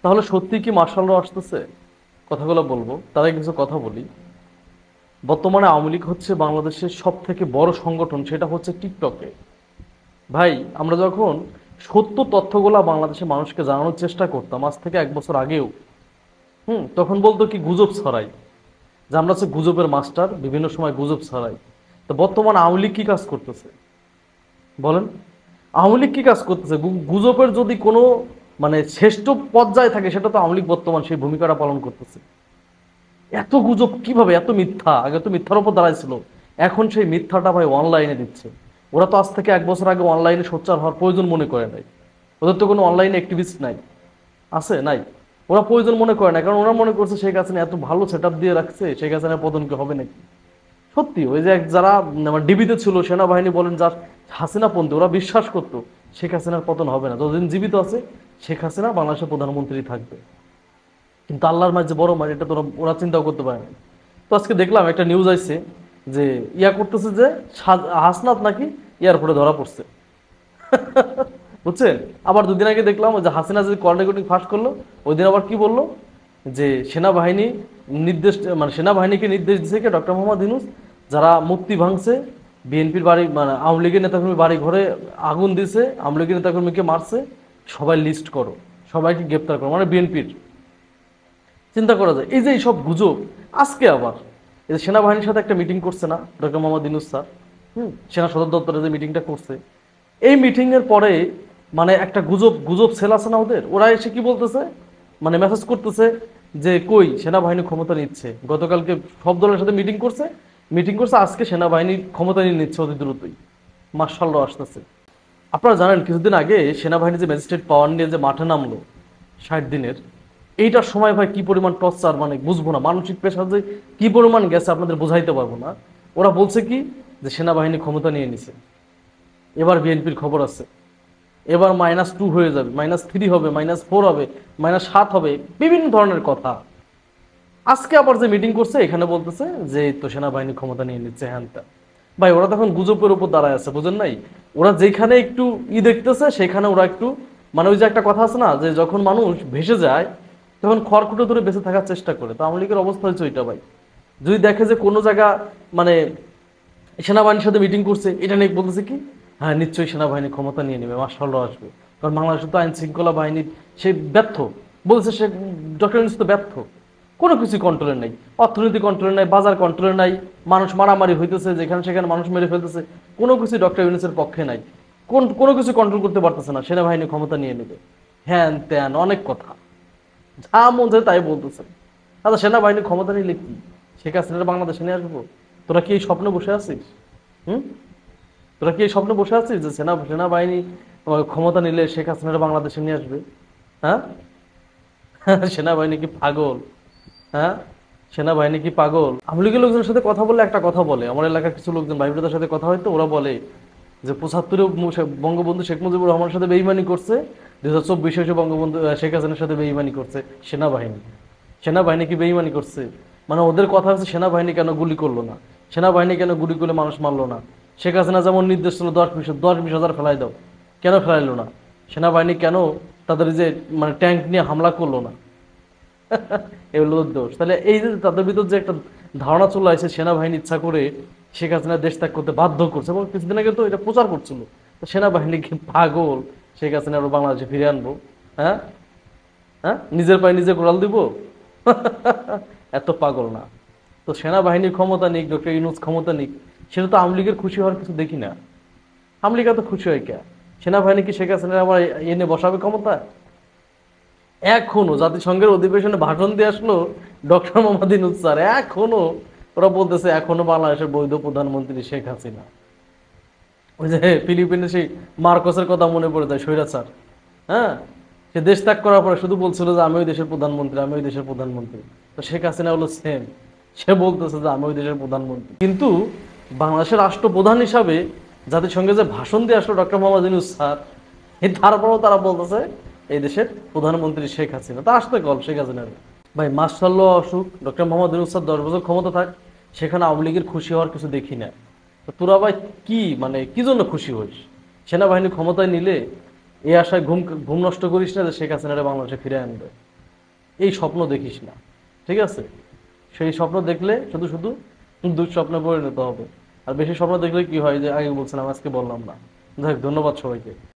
তাহলে সত্যি কি মার্শাল ল আসতেছে? কথাগুলো বলবো, তার আগে কিছু কথা বলি। বর্তমানে আওয়ামী লীগ হচ্ছে বাংলাদেশের সব থেকে বড় সংগঠন, সেটা হচ্ছে টিকটকে। ভাই, আমরা যখন সত্য তথ্যগুলা বাংলাদেশের মানুষকে জানানোর চেষ্টা করতাম আজ থেকে 1 বছর আগেও, তখন বলতো কি গুজব ছড়াই, যে আমরা হচ্ছে গুজবের মাস্টার, বিভিন্ন সময় গুজব ছড়াই। তো বর্তমানে আওয়ামী লীগ কি কাজ করতেছে বলেন? আওয়ামী লীগ কি কাজ করতেছে? গুজবের যদি কোনো মানে শ্রেষ্ঠ পর্যায়ে থাকে, সেটা তো আওয়ামী লীগ বর্তমান সেই ভূমিকাটা পালন করতেছে। এত গুজব কিভাবে, এত মিথ্যা! আগে তো মিথ্যার উপর দাঁড়াইছিল, এখন সেই মিথ্যাটা ভাই অনলাইনে দিচ্ছে। ওরা তো আজ থেকে 1 বছর আগে অনলাইনে সোচ্চার হওয়ার প্রয়োজন মনে করে নাই। ওদের তো কোনো অনলাইনে অ্যাক্টিভিস্ট নাই, আছে নাই? ওরা প্রয়োজন মনে করে না, কারণ ওরা মনে করছে শেখ হাসিনা এত ভালো সেট দিয়ে রাখছে, শেখ হাসিনার পতন কি হবে নাকি? সত্যি ওই যে যারা ডিবিতে ছিল, সেনাবাহিনী বলেন, যার হাসিনা পন্থী, ওরা বিশ্বাস করতো শেখ হাসিনার পতন হবে না, যতদিন জীবিত আছে শেখ হাসিনা বাংলাদেশের প্রধানমন্ত্রী থাকবে। কিন্তু আল্লাহর মাঝে বড় মাঝে, এটা তো ওরা চিন্তাও করতে পারে না। তো আজকে দেখলাম একটা নিউজ আইছে যে ইয়া করতেছে যে হাসনাত নাকি এয়ারপোর্টে ধরা পড়ছে। বুঝছেন? আবার 2 দিন আগে দেখলাম যে হাসিনা যে কল রেকর্ডিং ফাঁস করলো, ওই দিন আবার কি বললো, যে সেনাবাহিনী নির্দেশ, মানে সেনাবাহিনীকে নির্দেশ দিয়েছে কি ডক্টর মোহাম্মদ ইউনূস, যারা মূর্তি ভাঙছে, বিএনপির বাড়ি মানে আওয়ামী লীগের নেতাকর্মী বাড়ি ঘরে আগুন দিছে, আওয়ামী লীগের নেতাকর্মীকে মারছে, সবাই লিস্ট করো, সবাইকে গ্রেপ্তার করো, মানে বিএনপির। চিন্তা করা যায় এই যে এইসব গুজব। আজকে আবার এই যে সেনাবাহিনীর সাথে একটা মিটিং করছে না ডক্টর মোহাম্মদ ইউনূস স্যার, সেনা সদর দপ্তরে যে মিটিংটা করছে, এই মিটিং এর পরে মানে একটা গুজব গুজব সেল আছে না ওদের, ওরা এসে কি বলতেছে, মানে মেসেজ করতেছে যে কই সেনাবাহিনী ক্ষমতা নিচ্ছে, গতকালকে সব দলের সাথে মিটিং করছে, আজকে সেনাবাহিনী ক্ষমতা নিয়ে নিচ্ছে অতি দ্রুতই, মার্শাল্লাহ আসতেছে। আপনারা জানেন কিছুদিন আগে সেনাবাহিনী যে ম্যাজিস্ট্রেট পাওয়ার নিয়ে যে মাঠে নামলো 60 দিনের, এইটার সময় ভাই কি পরিমাণ টর্চার, মানে বুঝবো না, মানসিক প্রেশার যে কি পরিমাণ গেছে আপনাদের বোঝাইতে পারবো না। ওরা বলছে কি যে সেনাবাহিনী ক্ষমতা নিয়ে নিছে, এবার বিএনপির খবর আছে, এবার -2 হয়ে যাবে, -3 হবে, -4 হবে, -7 হবে, বিভিন্ন ধরনের কথা। আজকে আবার যে মিটিং করছে এখানে বলতেছে যে এই তো সেনাবাহিনী ক্ষমতা নিয়ে নিচ্ছে, হ্যান ত্যান। ভাই, ওরা তখন গুজবের উপর দাঁড়ায় আছে, বুঝেন নাই? ওরা যেখানে একটু দেখতেছে সেখানে ওরা একটু, মানে ওই যে একটা কথা আছে না, যে যখন মানুষ ভেসে যায় তখন খড়কুটো ধরে বেঁচে থাকার চেষ্টা করে, তো আওয়ামী লীগের অবস্থা হচ্ছে ওইটা ভাই। যদি দেখে যে কোনো জায়গা মানে সেনাবাহিনীর সাথে মিটিং করছে, এটা নিয়ে বলতেছে কি, হ্যাঁ নিশ্চয়ই সেনাবাহিনী ক্ষমতা নিয়ে নেবে, মার্শাল্লাহ আসবে, কারণ বাংলাদেশে তো আইন শৃঙ্খলা বাহিনীর সে ব্যর্থ, বলছে সে ডক্টর ইউনূস তো ব্যর্থ, কোনো কিছু কন্ট্রোলে নাই, অর্থনীতি কন্ট্রোলে নাই, বাজার কন্ট্রোলে নাই, মানুষ মারামারি হইতেছে, যেখানে সেখানে মানুষ মেরে ফেলতেছে, কোনো কিছু ডক্টর ইউনূসের পক্ষে নাই, কোনো কিছু কন্ট্রোল করতে পারতেছে না, সেনাবাহিনী ক্ষমতা নিয়ে নেবে, হ্যান ত্যান অনেক কথা, যা মন চায় তাই বলতেছে। আচ্ছা, সেনাবাহিনী ক্ষমতা নিলে কি শেখ হাসিনার বাংলাদেশে নিয়ে আসবো? তোরা কি এই স্বপ্নে বসে আছিস? হুম তোরা কি এই স্বপ্নে বসে আছিস যে সেনাবাহিনী ক্ষমতা নিলে শেখ হাসিনার বাংলাদেশে নিয়ে আসবে? হ্যাঁ? সেনাবাহিনী কি পাগল? হ্যাঁ, সেনাবাহিনী কি পাগল? আওয়ামী লীগের লোকজনের সাথে কথা বললে একটা কথা বলে, আমার এলাকার কিছু লোকজন ভাই ব্রাদার সাথে কথা হয়তো, ওরা বলে যে 75-এ বঙ্গবন্ধু শেখ মুজিবুর রহমানের সাথে বেইমানি করছে, 2024 এসে বঙ্গবন্ধু শেখ হাসিনার সাথে বেইমানি করছে সেনাবাহিনী। সেনাবাহিনী কি বেইমানি করছে? মানে ওদের কথা হচ্ছে সেনাবাহিনী কেন গুলি করলো না, সেনাবাহিনী কেন গুলি করলে মানুষ মারলো না, শেখ হাসিনা যেমন নির্দেশ ছিল 10-20 হাজার ফেলাই দাও, কেন ফেলাইলো না? সেনাবাহিনী কেন তাদের যে মানে ট্যাঙ্ক নিয়ে হামলা করলো না? এগুলো দোষ। তাহলে এই যে তাদের ভিতর যে একটা ধারণা চলে আসে সেনাবাহিনী ইচ্ছা করে শেখ হাসিনা দেশ ত্যাগ করতে বাধ্য করছে, এবং কিছুদিন আগে তো এটা প্রচার করছিল, সেনাবাহিনী কি পাগল শেখ হাসিনা আরো বাংলাদেশে ফিরে আনবো? হ্যাঁ, হ্যাঁ, নিজের পায়ে নিজে কোড়াল দিব? এত পাগল না। তো সেনাবাহিনীর ক্ষমতা নিক, ডক্টর ইউনূস ক্ষমতা নিক, সেটা তো আওয়ামী লীগের খুশি হওয়ার কিছু দেখি না। আওয়ামী লীগ এত খুশি হয় কে? সেনাবাহিনী কি শেখ হাসিনা আবার এনে বসাবে ক্ষমতা? এখনো জাতিসংঘের অধিবেশনে ভাষণ দিয়ে আসলো ডক্টর মোহাম্মদ ইউনূস স্যার, এখনো ওরা বলতেছে এখনো বাংলাদেশের বৈধ প্রধানমন্ত্রী শেখ হাসিনা। ওই যে ফিলিপিনের সেই মার্কসের কথা মনে পড়ে যায়, স্বৈরাচার। হ্যাঁ, সে দেশ ত্যাগ করার পরে শুধু বলছিল যে আমি ওই দেশের প্রধানমন্ত্রী, আমি ওই দেশের প্রধানমন্ত্রী। তো শেখ হাসিনা হলো সেম, সে বলতেছে যে আমি ওই দেশের প্রধানমন্ত্রী। কিন্তু বাংলাদেশের রাষ্ট্রপ্রধান হিসাবে জাতিসংঘে যে ভাষণ দিয়ে আসলো ডক্টর মোহাম্মদ ইউনূস স্যার, তারপরেও তারা বলতেছে এই দেশের প্রধানমন্ত্রী শেখ হাসিনা। তা আসতে কল শেখ হাসিনার। ভাই, মার্শাল্লাহ আসুক, ডক্টর মোহাম্মদ ইউনূস স্যার 10 বছর ক্ষমতা থাক, সেখানে আওয়ামী লীগের খুশি হওয়ার কিছু দেখি না। তো তোরা ভাই কি মানে কি জন্য খুশি হইস? সেনাবাহিনী ক্ষমতায় নিলে এই আশায় ঘুম ঘুম নষ্ট করিস না যে শেখ হাসিনারে বাংলাদেশে ফিরে আনবে। এই স্বপ্ন দেখিস না, ঠিক আছে? সেই স্বপ্ন দেখলে শুধু শুধু দুঃস্বপ্নে পরিণত হবে। আর বেশি স্বপ্ন দেখলে কি হয়, যে আগে বলছিলাম আজকে বললাম না। যাই হোক, ধন্যবাদ সবাইকে।